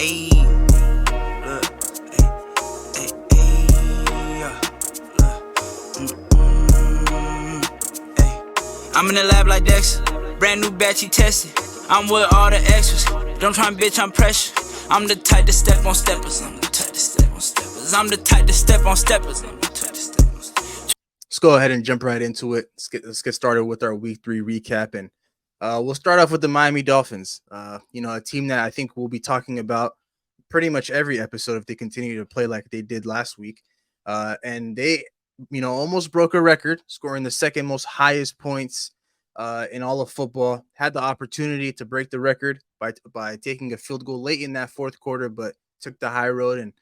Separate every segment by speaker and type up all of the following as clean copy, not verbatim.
Speaker 1: Ayy, look, yeah, ayy. I'm in the lab like Dexter, brand new batch he tested. I'm with all the extras, don't try and bitch, I'm pressure. I'm the type to step on steppers, I'm the type to step on steppers. I'm the type to step on steppers, I'm the type to step on steppers.
Speaker 2: Let's go ahead and jump right into it. Let's get started with our week 3 recap, and we'll start off with the Miami Dolphins. A team that I think we'll be talking about pretty much every episode if they continue to play like they did last week. And they, almost broke a record, scoring the second most highest points in all of football. Had the opportunity to break the record by taking a field goal late in that fourth quarter, but took the high road and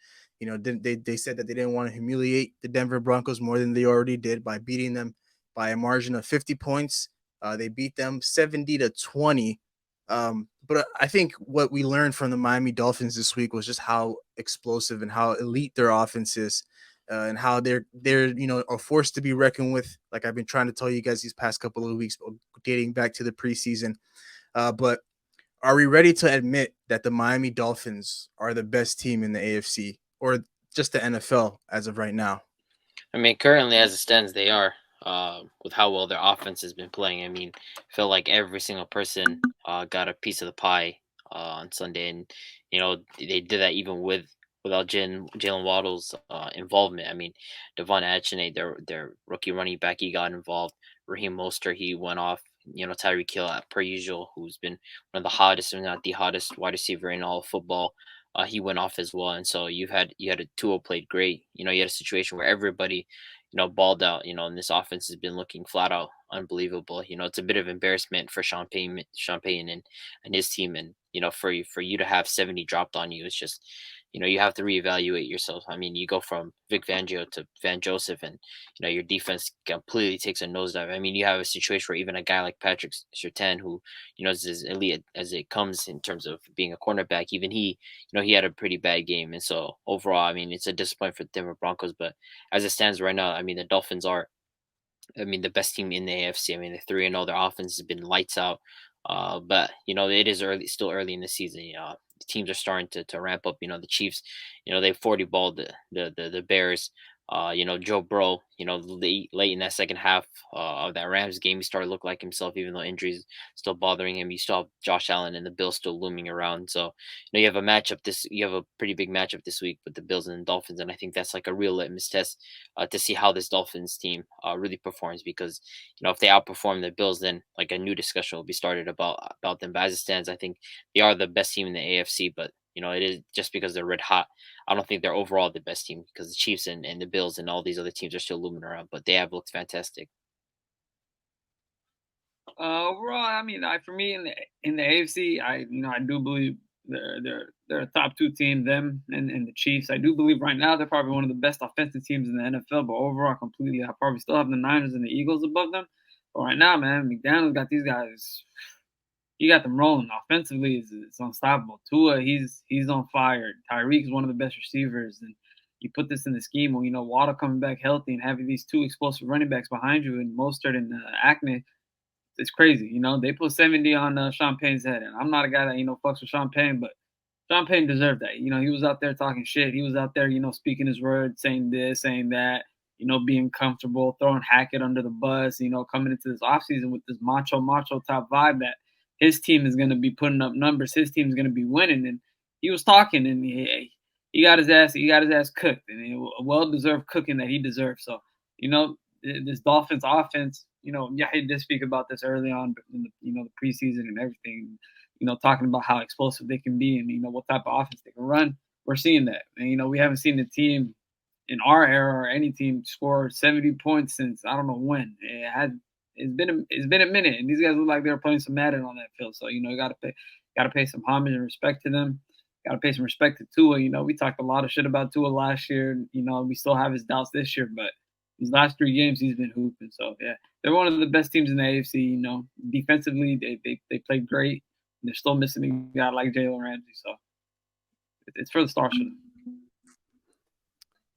Speaker 2: they said that they didn't want to humiliate the Denver Broncos more than they already did by beating them by a margin of 50 points. They beat them 70-20. But I think what we learned from the Miami Dolphins this week was just how explosive and how elite their offense is, and how they're a force to be reckoned with. Like I've been trying to tell you guys these past couple of weeks, dating back to the preseason. But are we ready to admit that the Miami Dolphins are the best team in the AFC or just the NFL as of right now?
Speaker 3: I mean, currently as it stands, they are. With how well their offense has been playing, I mean, I feel like every single person got a piece of the pie on Sunday, and they did that even without Jalen Waddle's involvement. I mean, Devon Achane, their rookie running back, he got involved. Raheem Mostert, he went off. Tyreek Hill, per usual, who's been one of the hottest, if not the hottest, wide receiver in all of football. He went off as well, and so you had a Tua played great. You had a situation where everybody balled out, and this offense has been looking flat out unbelievable. It's a bit of embarrassment for Sean Payton and his team. And, for you to have 70 dropped on you, it's just, you have to reevaluate yourself. I mean, you go from Vic Fangio to Van Joseph and, your defense completely takes a nosedive. I mean, you have a situation where even a guy like Patrick Surtain, who, is as elite as it comes in terms of being a cornerback, even he had a pretty bad game. And so overall, I mean, it's a disappointment for the Denver Broncos, but as it stands right now, I mean, the Dolphins are, the best team in the AFC. I mean, they're 3-0. Their offense has been lights out. But it is still early in the season. The teams are starting to ramp up. The Chiefs, they 40 balled the Bears. Joe Burrow, late in that second half of that Rams game, he started to look like himself, even though injuries still bothering him. You still have Josh Allen and the Bills still looming around. So, you have a pretty big matchup this week with the Bills and the Dolphins. And I think that's like a real litmus test to see how this Dolphins team really performs, because, if they outperform the Bills, then like a new discussion will be started about them. But as it stands, I think they are the best team in the AFC, but it is just because they're red hot. I don't think they're overall the best team, because the Chiefs and the Bills and all these other teams are still looming around, but they have looked fantastic.
Speaker 4: Overall, I mean, for me in the AFC, I do believe they're a top two team, them and the Chiefs. I do believe right now they're probably one of the best offensive teams in the NFL, but overall, completely, I probably still have the Niners and the Eagles above them. But right now, man, McDaniel's got these guys. He got them rolling. Offensively, it's unstoppable. Tua, he's on fire. Tyreek's one of the best receivers, and you put this in the scheme when Waddle coming back healthy and having these two explosive running backs behind you, and Mostert and Acne. It's crazy. They put 70 on Sean Payton's head, and I'm not a guy that fucks with Sean Payton, but Sean Payton deserved that. He was out there talking shit. He was out there, speaking his word, saying this, saying that. Being comfortable, throwing Hackett under the bus. Coming into this offseason with this macho type vibe that his team is going to be putting up numbers. His team is going to be winning. And he was talking, and he got his ass cooked, and a well-deserved cooking that he deserves. So, this Dolphins offense, he did speak about this early on in the preseason and everything, talking about how explosive they can be and, what type of offense they can run. We're seeing that. And, we haven't seen the team in our era or any team score 70 points since I don't know when. It's been a minute, and these guys look like they were playing some Madden on that field. So got to pay some homage and respect to them. Got to pay some respect to Tua. We talked a lot of shit about Tua last year. We still have his doubts this year, but these last 3 games he's been hooping. So yeah, they're one of the best teams in the AFC. Defensively they played great. They're still missing a guy like Jalen Ramsey. So it's for the stars for them.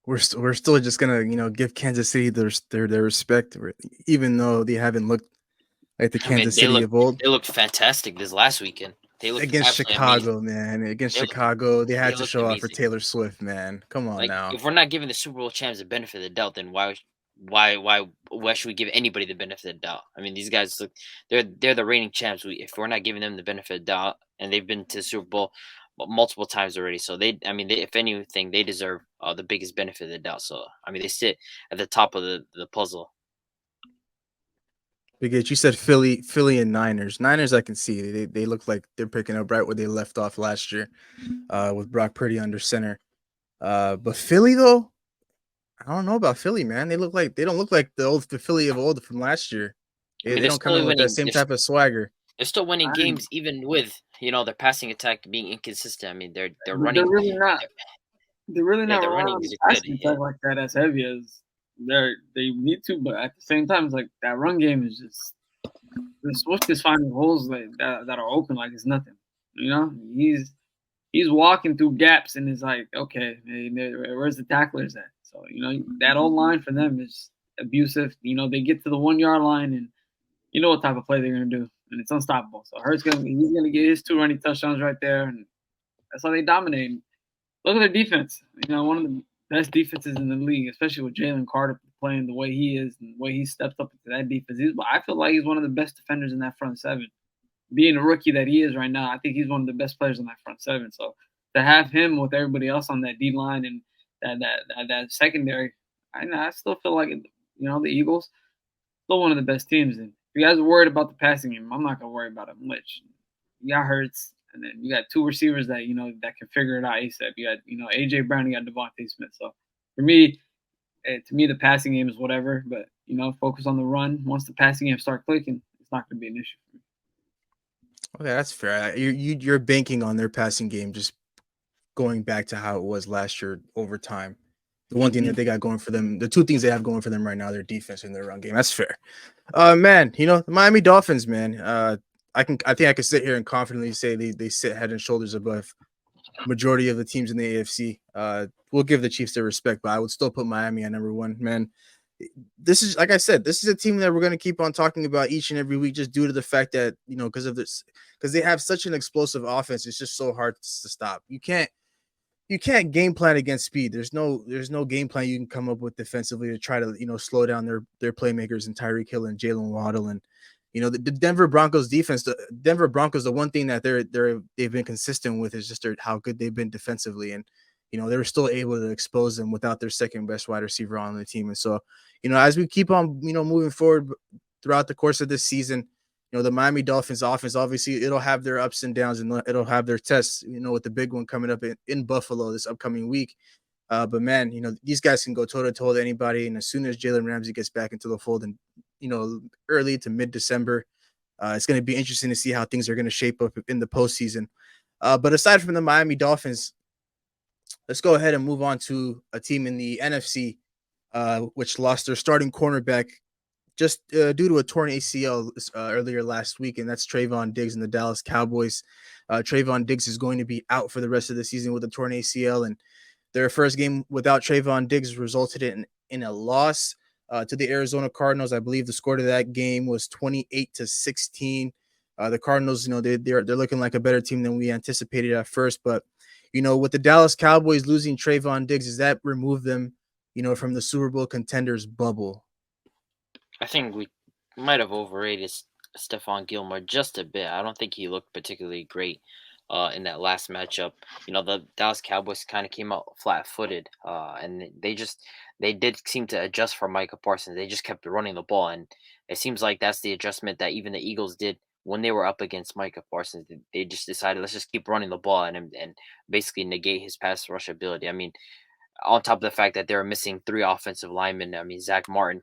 Speaker 2: We're still just gonna give Kansas City their respect, even though they haven't looked like the Kansas City of old.
Speaker 3: They looked fantastic this last weekend. They looked
Speaker 2: Against
Speaker 3: absolutely amazing.
Speaker 2: Chicago, man. Against
Speaker 3: They looked
Speaker 2: Chicago, they
Speaker 3: they
Speaker 2: had to
Speaker 3: looked
Speaker 2: show out for
Speaker 3: amazing.
Speaker 2: Taylor Swift, man. Come on
Speaker 3: Like,
Speaker 2: now.
Speaker 3: if we're not giving the Super Bowl champs the benefit of the doubt, then why should we give anybody the benefit of the doubt? I mean, these guys look they're the reigning champs. If we're not giving them the benefit of the doubt, and they've been to the Super Bowl multiple times already, so if anything, they deserve the biggest benefit of the doubt. So I mean, they sit at the top of the puzzle.
Speaker 2: Because you said Philly and Niners. Niners, I can see they look like they're picking up right where they left off last year, with Brock Purdy under center. But Philly though, I don't know about Philly, man. They don't look like the Philly of old from last year.
Speaker 3: I
Speaker 2: They
Speaker 3: mean,
Speaker 2: they don't come in with that same type of swagger.
Speaker 3: they're still winning
Speaker 4: I,
Speaker 3: games even with their passing attack being inconsistent. I mean, they're
Speaker 4: but they're
Speaker 3: running.
Speaker 4: really not. They're really
Speaker 3: Yeah,
Speaker 4: not
Speaker 3: their
Speaker 4: relying
Speaker 3: running
Speaker 4: on
Speaker 3: is
Speaker 4: the
Speaker 3: good.
Speaker 4: passing
Speaker 3: Yeah.
Speaker 4: attack like that as heavy as they need to. But at the same time, it's like that run game is just the Swift is finding holes that are open like it's nothing. You know, he's walking through gaps and it's like, okay, where's the tacklers at? So that old line for them is abusive. They get to the 1 yard line and you know what type of play they're gonna do, and it's unstoppable. So he's gonna get his 2 running touchdowns right there, and that's how they dominate. Look at their defense. One of the best defenses in the league, especially with Jalen Carter playing the way he is and the way he stepped up into that defense. I feel like he's one of the best defenders in that front seven. Being a rookie that he is right now, I think he's one of the best players in that front seven. So to have him with everybody else on that D line and that secondary, I still feel like the Eagles still one of the best teams. And if you guys are worried about the passing game, I'm not gonna worry about it much. You got Hurts, and then you got 2 receivers that that can figure it out ASAP. You got AJ Brown, you got Devontae Smith. So for me, to me the passing game is whatever, but focus on the run. Once the passing game start clicking, it's not gonna be an issue for me.
Speaker 2: Okay, that's fair. You're banking on their passing game just going back to how it was last year over time. The one thing that they got going for them, the 2 things they have going for them right now, their defense and their run game. That's fair. Man, the Miami Dolphins, man. I think I could sit here and confidently say they sit head and shoulders above majority of the teams in the AFC. We'll give the Chiefs their respect, but I would still put Miami at number 1, man. This is, like I said, this is a team that we're going to keep on talking about each and every week, just due to the fact that because they have such an explosive offense. It's just so hard to stop. You can't game plan against speed. There's no game plan you can come up with defensively to try to slow down their playmakers and Tyreek Hill and Jalen Waddle. And the Denver Broncos defense. The Denver Broncos, the one thing that they've been consistent with is just how good they've been defensively, and they were still able to expose them without their second best wide receiver on the team. And so as we keep on moving forward throughout the course of this season, the Miami Dolphins offense, obviously it'll have their ups and downs and it'll have their tests, with the big one coming up in Buffalo this upcoming week. But man, these guys can go toe to toe with anybody. And as soon as Jalen Ramsey gets back into the fold and, early to mid-December, it's going to be interesting to see how things are going to shape up in the postseason. But aside from the Miami Dolphins, let's go ahead and move on to a team in the NFC, which lost their starting cornerback just due to a torn ACL earlier last week, and that's Trayvon Diggs and the Dallas Cowboys. Trayvon Diggs is going to be out for the rest of the season with a torn ACL, and their first game without Trayvon Diggs resulted in a loss to the Arizona Cardinals. I believe the score to that game was 28-16. The Cardinals, they're looking like a better team than we anticipated at first, but with the Dallas Cowboys losing Trayvon Diggs, does that remove them, from the Super Bowl contenders bubble?
Speaker 3: I think we might have overrated Stephon Gilmore just a bit. I don't think he looked particularly great in that last matchup. The Dallas Cowboys kind of came out flat-footed, and they did seem to adjust for Micah Parsons. They just kept running the ball, and it seems like that's the adjustment that even the Eagles did when they were up against Micah Parsons. They just decided, let's just keep running the ball and basically negate his pass rush ability. I mean, on top of the fact that they were missing 3 offensive linemen. I mean, Zach Martin,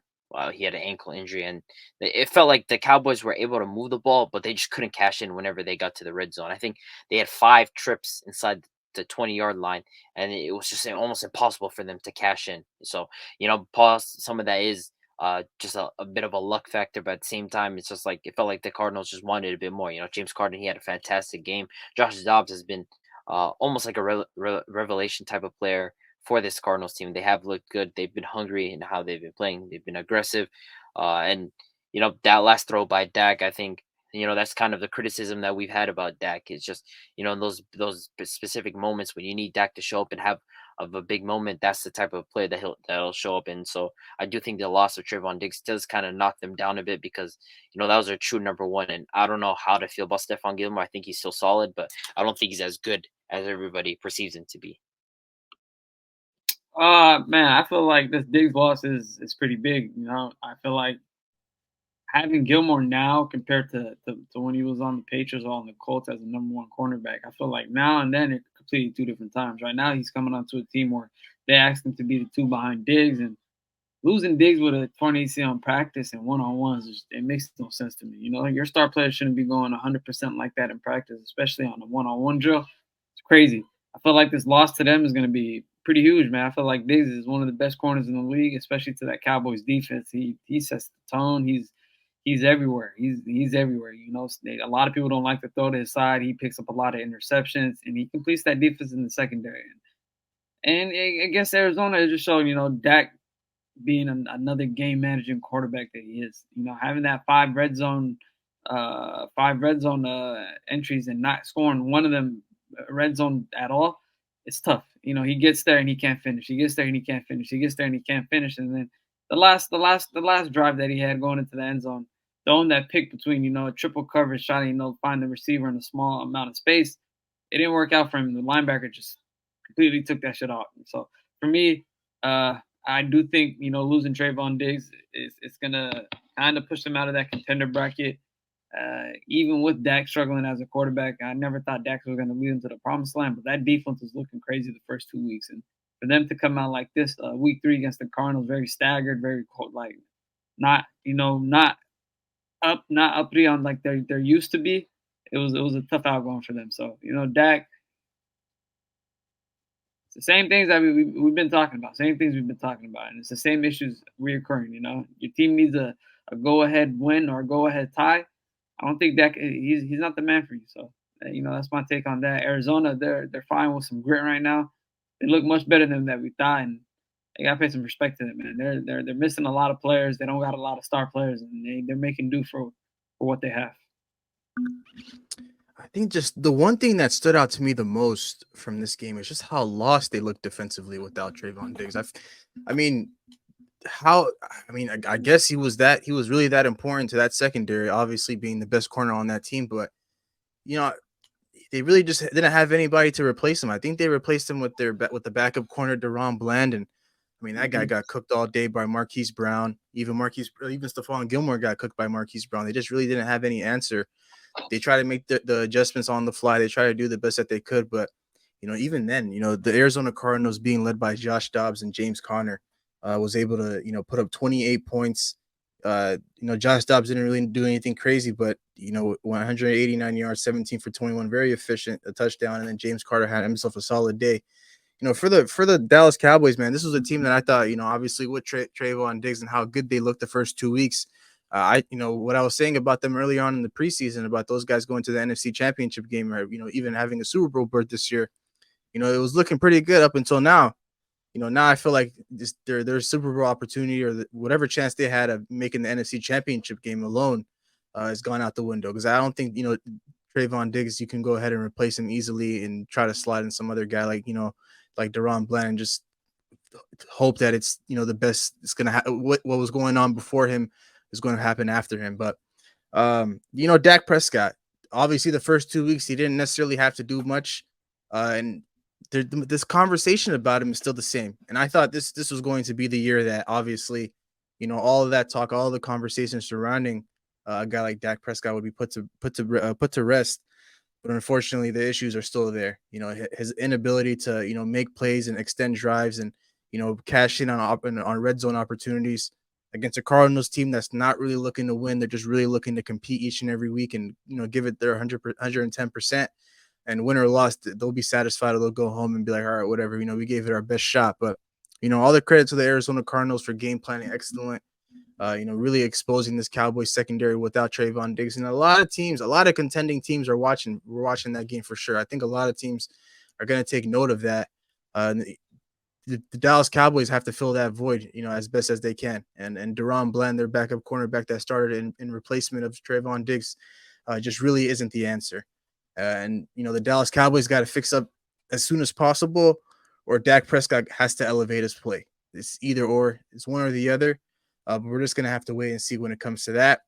Speaker 3: he had an ankle injury, and it felt like the Cowboys were able to move the ball, but they just couldn't cash in whenever they got to the red zone. I think they had 5 trips inside the 20-yard line, and it was just almost impossible for them to cash in. So, some of that is just a bit of a luck factor, but at the same time, it's just like it felt like the Cardinals just wanted a bit more. James Carter, he had a fantastic game. Josh Dobbs has been almost like a revelation type of player for this Cardinals team. They have looked good. They've been hungry in how they've been playing. They've been aggressive. And that last throw by Dak, I think that's kind of the criticism that we've had about Dak. It's just, in those specific moments when you need Dak to show up and have of a big moment, that's the type of play that'll show up in. So I do think the loss of Trayvon Diggs does kind of knock them down a bit because that was their true number one. And I don't know how to feel about Stephon Gilmore. I think he's still solid, but I don't think he's as good as everybody perceives him to be.
Speaker 4: Man, I feel like this Diggs loss is pretty big. I feel like having Gilmore now compared to when he was on the Patriots or on the Colts as a number one cornerback, I feel like now and then it's completely two different times. Right now, he's coming onto a team where they asked him to be the two behind Diggs, and losing Diggs with a torn ACL in practice and one-on-ones, it makes no sense to me. Your star player shouldn't be going 100% like that in practice, especially on a one-on-one drill. It's crazy. I feel like this loss to them is going to be pretty huge, man. I feel like Diggs is one of the best corners in the league, especially to that Cowboys defense. He sets the tone. He's everywhere. He's everywhere. A lot of people don't like to throw to his side. He picks up a lot of interceptions, and he completes that defense in the secondary. And against Arizona, it just showed, Dak being another game managing quarterback that he is. Having that five red zone entries and not scoring one of them red zone at all, it's tough. He gets there and he can't finish. He gets there and he can't finish. He gets there and he can't finish. And then the last drive that he had going into the end zone, throwing that pick between a triple coverage shot, find the receiver in a small amount of space, it didn't work out for him. The linebacker just completely took that shit off. So for me, I do think losing Trayvon Diggs is gonna kind of push them out of that contender bracket. Even with Dak struggling as a quarterback, I never thought Dak was going to lead them to the promised land. But that defense was looking crazy the first 2 weeks, and for them to come out like this, week 3 against the Cardinals, very staggered, very cold, like not uppity on like they're used to be. It was a tough outgoing for them. So Dak. It's the same things that we've been talking about. Same things we've been talking about, and it's the same issues reoccurring. Your team needs a go-ahead win or a go-ahead tie. I don't think that he's not the man for you. So that's my take on that. Arizona, they're fine with some grit right now. They look much better than that we thought, and they got to pay some respect to them, man. They're missing a lot of players. They don't got a lot of star players, and they're making do for what they have.
Speaker 2: I think just the one thing that stood out to me the most from this game is just how lost they looked defensively without Trayvon Diggs. I guess he was really that important to that secondary, obviously being the best corner on that team, but they really just didn't have anybody to replace him. I think they replaced him with the backup corner Deron Bland, and that guy got cooked all day by Marquise Brown. Even Stephon Gilmore got cooked by Marquise Brown. They just really didn't have any answer. They try to make the adjustments on the fly. They try to do the best that they could, but even then, the Arizona Cardinals being led by Josh Dobbs and James Conner was able to put up 28 points. Josh Dobbs didn't really do anything crazy, but 189 yards, 17 for 21, very efficient, a touchdown, and then James Conner had himself a solid day. For the Dallas Cowboys, man, this was a team that I thought, obviously with Trayvon Diggs and how good they looked the first 2 weeks. What I was saying about them early on in the preseason about those guys going to the NFC Championship game, or even having a Super Bowl berth this year, it was looking pretty good up until now. Now I feel like their Super Bowl opportunity or whatever chance they had of making the NFC Championship game alone has gone out the window, because I don't think Trayvon Diggs, you can go ahead and replace him easily and try to slide in some other guy like Deron Bland and just hope that it's the best. It's gonna what was going on before him is going to happen after him. But Dak Prescott, obviously the first 2 weeks he didn't necessarily have to do much, and this conversation about him is still the same. And I thought this was going to be the year that obviously all of that talk, all of the conversations surrounding a guy like Dak Prescott would be put to rest. But unfortunately, the issues are still there. His inability to make plays and extend drives and cash in on red zone opportunities against a Cardinals team that's not really looking to win. They're just really looking to compete each and every week and give it their 110%. And win or loss, they'll be satisfied, or they'll go home and be like, all right, whatever. We gave it our best shot. But all the credit to the Arizona Cardinals for game planning excellent. Really exposing this Cowboys secondary without Trayvon Diggs. And a lot of contending teams were watching that game for sure. I think a lot of teams are going to take note of that. The Dallas Cowboys have to fill that void, as best as they can. And Deron Bland, their backup cornerback that started in replacement of Trayvon Diggs, just really isn't the answer. And the Dallas Cowboys got to fix up as soon as possible, or Dak Prescott has to elevate his play. It's either or. It's one or the other. But we're just gonna have to wait and see when it comes to that.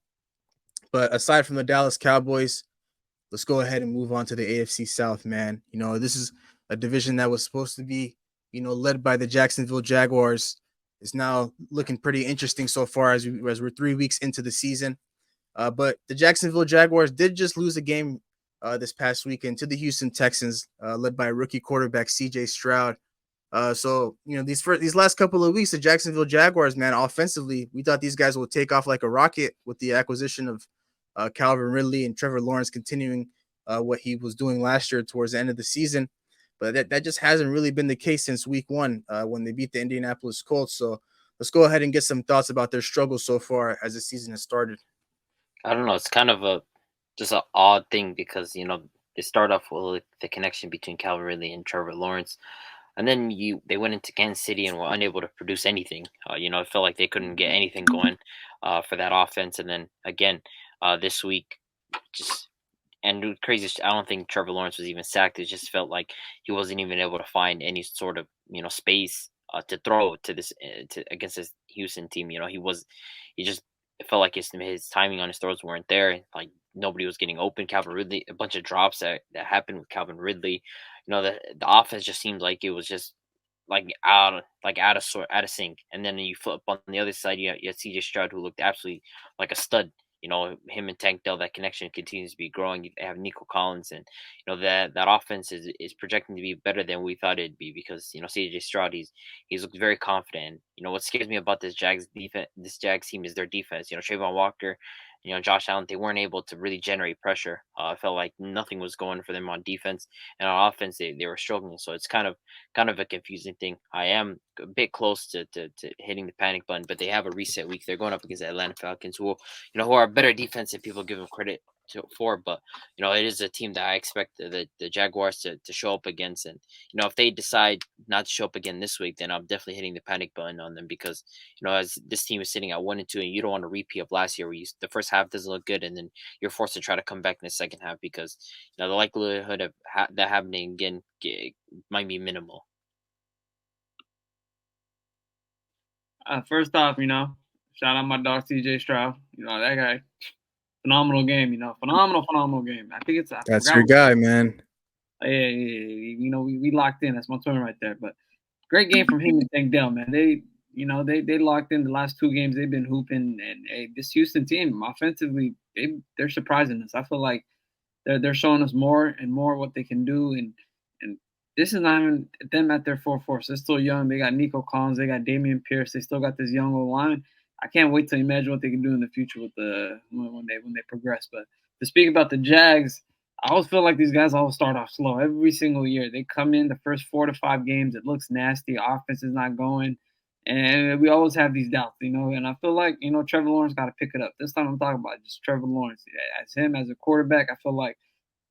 Speaker 2: But aside from the Dallas Cowboys, let's go ahead and move on to the AFC South, man. This is a division that was supposed to be, led by the Jacksonville Jaguars. It's now looking pretty interesting so far as we're 3 weeks into the season. But the Jacksonville Jaguars did just lose a game this past weekend to the Houston Texans, led by rookie quarterback C.J. Stroud. So these last couple of weeks, the Jacksonville Jaguars, man, offensively, we thought these guys would take off like a rocket with the acquisition of Calvin Ridley and Trevor Lawrence continuing what he was doing last year towards the end of the season. But that just hasn't really been the case since week one when they beat the Indianapolis Colts. So let's go ahead and get some thoughts about their struggles so far as the season has started.
Speaker 3: I don't know. It's kind of just an odd thing because they start off with the connection between Calvin Ridley and Trevor Lawrence, and then they went into Kansas City and were unable to produce anything. It felt like they couldn't get anything going for that offense, and then again this week, just and crazy. I don't think Trevor Lawrence was even sacked. It just felt like he wasn't even able to find any sort of space to throw to this against this Houston team. He just it felt like his timing on his throws weren't there. Like nobody was getting open. Calvin Ridley, a bunch of drops that happened with Calvin Ridley. The offense just seemed like it was just out of sync. And then you flip on the other side, you had CJ Stroud, who looked absolutely like a stud. Him and Tank Dell, that connection continues to be growing. You have Nico Collins, and that offense is projecting to be better than we thought it'd be because CJ Stroud, he's looked very confident. What scares me about this Jags defense, this Jags team, is their defense. Trayvon Walker, Josh Allen, they weren't able to really generate pressure. I felt like nothing was going for them on defense, and on offense they were struggling. So it's kind of a confusing thing. I am a bit close to hitting the panic button, but they have a reset week. They're going up against the Atlanta Falcons, who are a better defense than people give them credit for. But it is a team that I expect the Jaguars to show up against, and if they decide not to show up again this week, then I'm definitely hitting the panic button on them because as this team is sitting at 1-2, and you don't want to repeat of last year where the first half doesn't look good, and then you're forced to try to come back in the second half because the likelihood of that happening again might be minimal.
Speaker 4: First off, shout out my dog CJ Stroud. That guy, phenomenal game. Phenomenal game. I think
Speaker 2: That's your guy, man.
Speaker 4: Yeah. We locked in. That's my twin right there. But great game from him and Tank Dell, man. They locked in the last two games. They've been hooping, and this Houston team offensively, they're surprising us. I feel like they're showing us more and more what they can do, and this is not even them at their full force. They're still young. They got Nico Collins. They got Damian Pierce. They still got this young old line. I can't wait to imagine what they can do in the future with when they progress. But to speak about the Jags, I always feel like these guys always start off slow every single year. They come in the first 4 to 5 games. It looks nasty. Offense is not going. And we always have these doubts, and I feel like, Trevor Lawrence got to pick it up. This time I'm talking about just Trevor Lawrence. As a quarterback, I feel like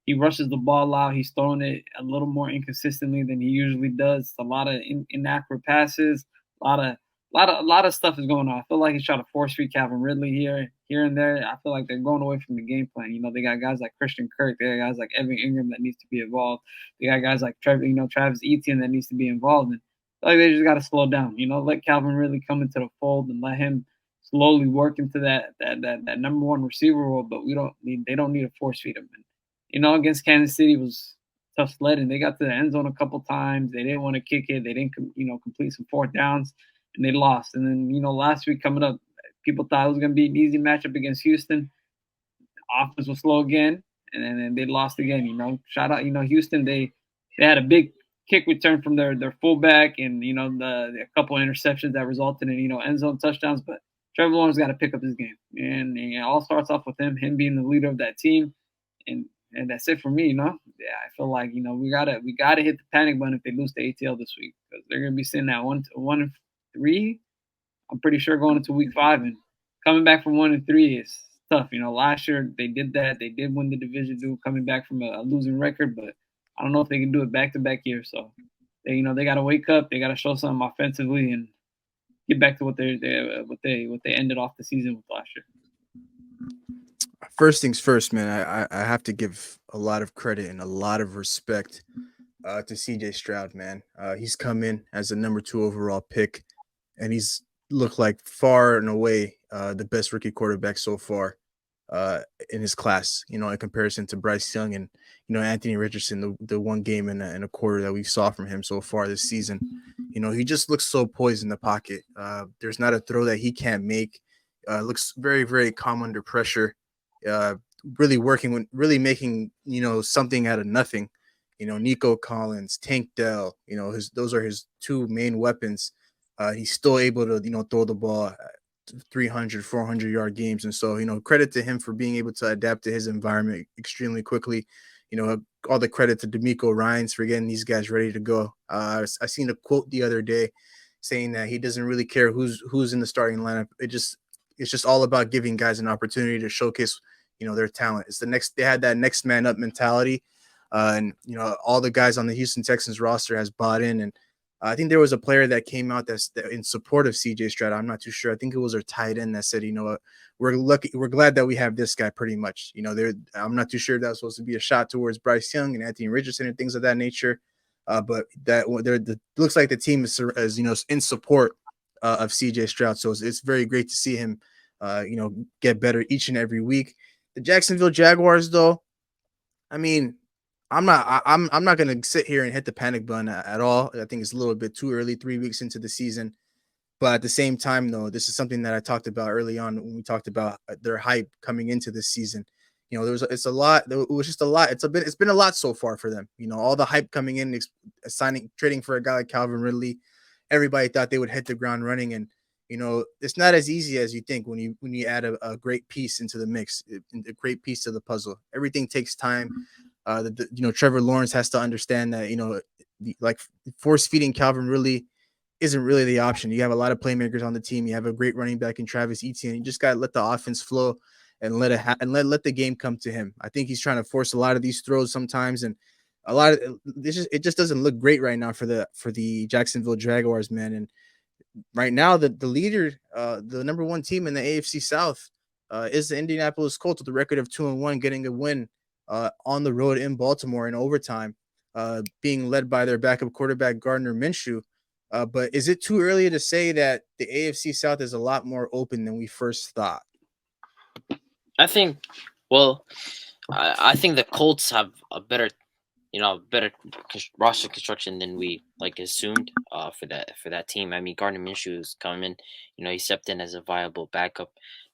Speaker 4: he rushes the ball out. He's throwing it a little more inconsistently than he usually does. A lot of inaccurate passes. A lot of stuff is going on. I feel like he's trying to force feed Calvin Ridley here and there. I feel like they're going away from the game plan. They got guys like Christian Kirk. They got guys like Evan Ingram that needs to be involved. They got guys like Travis Etienne that needs to be involved. And I feel like they just got to slow down. Let Calvin Ridley come into the fold and let him slowly work into that number one receiver role. But they don't need to force feed him. And, against Kansas City was tough sledding. They got to the end zone a couple times. They didn't want to kick it. They didn't, complete some fourth downs, and they lost. And then, last week coming up, people thought it was going to be an easy matchup against Houston. Offense was slow again, and then they lost again. Shout out, Houston. They had a big kick return from their fullback, and a couple of interceptions that resulted in end zone touchdowns. But Trevor Lawrence got to pick up his game, and it all starts off with him being the leader of that team, and that's it for me. Yeah, I feel like we gotta hit the panic button if they lose to ATL this week because they're gonna be sitting at 1-3. I'm pretty sure going into week 5 and coming back from 1-3 is tough. Last year they did that. They did win the division, coming back from a losing record, but I don't know if they can do it back-to-back years. So they got to wake up. They got to show something offensively and get back to what they ended off the season with last year.
Speaker 2: first things first, man. I have to give a lot of credit and a lot of respect to CJ Stroud, man. He's come in as a number 2 overall pick, and he's looked like far and away the best rookie quarterback so far uh, in his class. You know, in comparison to Bryce Young and Anthony Richardson, the one game and a quarter that we saw from him so far this season. You know, he just looks so poised in the pocket. There's not a throw that he can't make. Looks very, very calm under pressure. Uh, really working with, really making something out of nothing. You know, Nico Collins, Tank Dell. You know, those are his 2 main weapons. He's still able to throw the ball 300, 400-yard games. And so, credit to him for being able to adapt to his environment extremely quickly. All the credit to D'Amico Ryans for getting these guys ready to go. I seen a quote the other day saying that he doesn't really care who's in the starting lineup. It's just all about giving guys an opportunity to showcase, their talent. They had that next man up mentality. And all the guys on the Houston Texans roster has bought in. And I think there was a player that came out that in support of CJ Stroud. I'm not too sure. I think it was our tight end that said, we're lucky, we're glad that we have this guy pretty much. I'm not too sure if that was supposed to be a shot towards Bryce Young and Anthony Richardson and things of that nature. But looks like the team is in support of CJ Stroud. So it's very great to see him, get better each and every week. The Jacksonville Jaguars, though, I mean, I'm not gonna sit here and hit the panic button at all. I think it's a little bit too early, 3 weeks into the season. But at the same time, though, this is something that I talked about early on when we talked about their hype coming into this season. It's a lot. It was just a lot. It's been a lot so far for them. All the hype coming in, trading for a guy like Calvin Ridley. Everybody thought they would hit the ground running, and it's not as easy as you think when you add a great piece into the mix, a great piece to the puzzle. Everything takes time. Trevor Lawrence has to understand that like force feeding Calvin Ridley isn't really the option. You have a lot of playmakers on the team. You have a great running back in Travis Etienne. You just got to let the offense flow and let the game come to him. I think he's trying to force a lot of these throws sometimes, and it just doesn't look great right now for the Jacksonville Jaguars, man. And right now, the leader, the number 1 team in the AFC South, is the Indianapolis Colts with a record of 2-1, getting a win on the road in Baltimore in overtime, being led by their backup quarterback Gardner Minshew. But is it too early to say that the AFC South is a lot more open than we first thought?
Speaker 3: I think, well, I think the Colts have a better roster construction than we assumed for that team. I mean, Gardner Minshew is coming. He stepped in as a viable backup.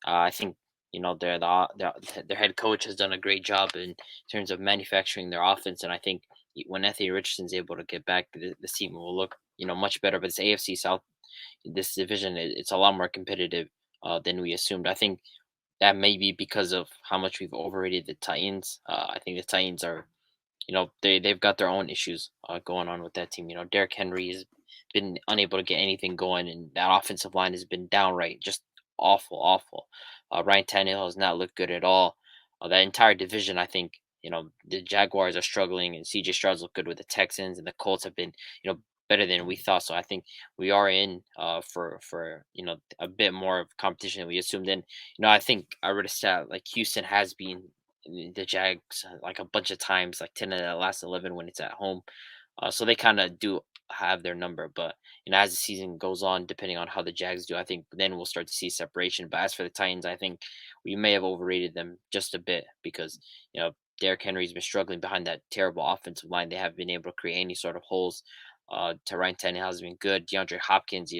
Speaker 3: I think their head coach has done a great job in terms of manufacturing their offense, and I think when Anthony Richardson's able to get back, the team will look much better. But it's AFC South, this division, it's a lot more competitive than we assumed. I think that may be because of how much we've overrated the Titans. I think the Titans are they've got their own issues going on with that team. Derrick Henry has been unable to get anything going, and that offensive line has been downright just awful, awful. Ryan Tannehill has not looked good at all. That entire division, I think, the Jaguars are struggling, and CJ Stroud's look good with the Texans, and the Colts have been, better than we thought. So I think we are in for a bit more of competition than we assumed. And I think I read a stat like Houston has been the Jags like a bunch of times, like 10 of the last 11 when it's at home. So they kind of do have their number. But as the season goes on, depending on how the Jags do, I think then we'll start to see separation. But as for the Titans, I think we may have overrated them just a bit because Derrick Henry's been struggling behind that terrible offensive line. They haven't been able to create any sort of holes. Ryan Tannehill has been good. DeAndre Hopkins,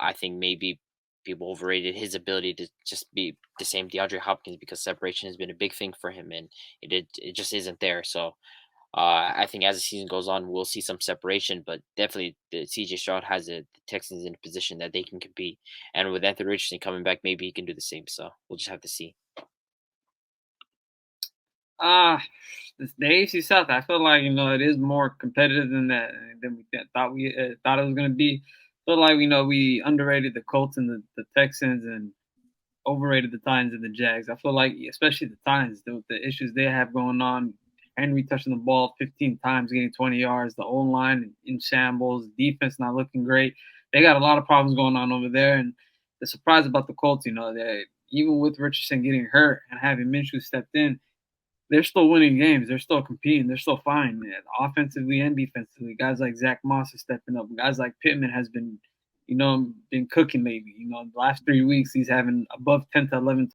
Speaker 3: I think maybe people overrated his ability to just be the same DeAndre Hopkins because separation has been a big thing for him, and it just isn't there. So I think as the season goes on, we'll see some separation, but definitely the CJ Stroud has the Texans in a position that they can compete, and with Anthony Richardson coming back, maybe he can do the same. So we'll just have to see.
Speaker 4: The AFC South, I feel like it is more competitive than we thought thought it was going to be. I feel like we underrated the Colts and the Texans and overrated the Titans and the Jags. I feel like especially the Titans, the issues they have going on. Henry touching the ball 15 times, getting 20 yards. The O-line in shambles. Defense not looking great. They got a lot of problems going on over there. And the surprise about the Colts, even with Richardson getting hurt and having Minshew stepped in, they're still winning games. They're still competing. They're still fine, man. Offensively and defensively. Guys like Zach Moss is stepping up. Guys like Pittman has been cooking lately. The last 3 weeks he's having above 10 to 11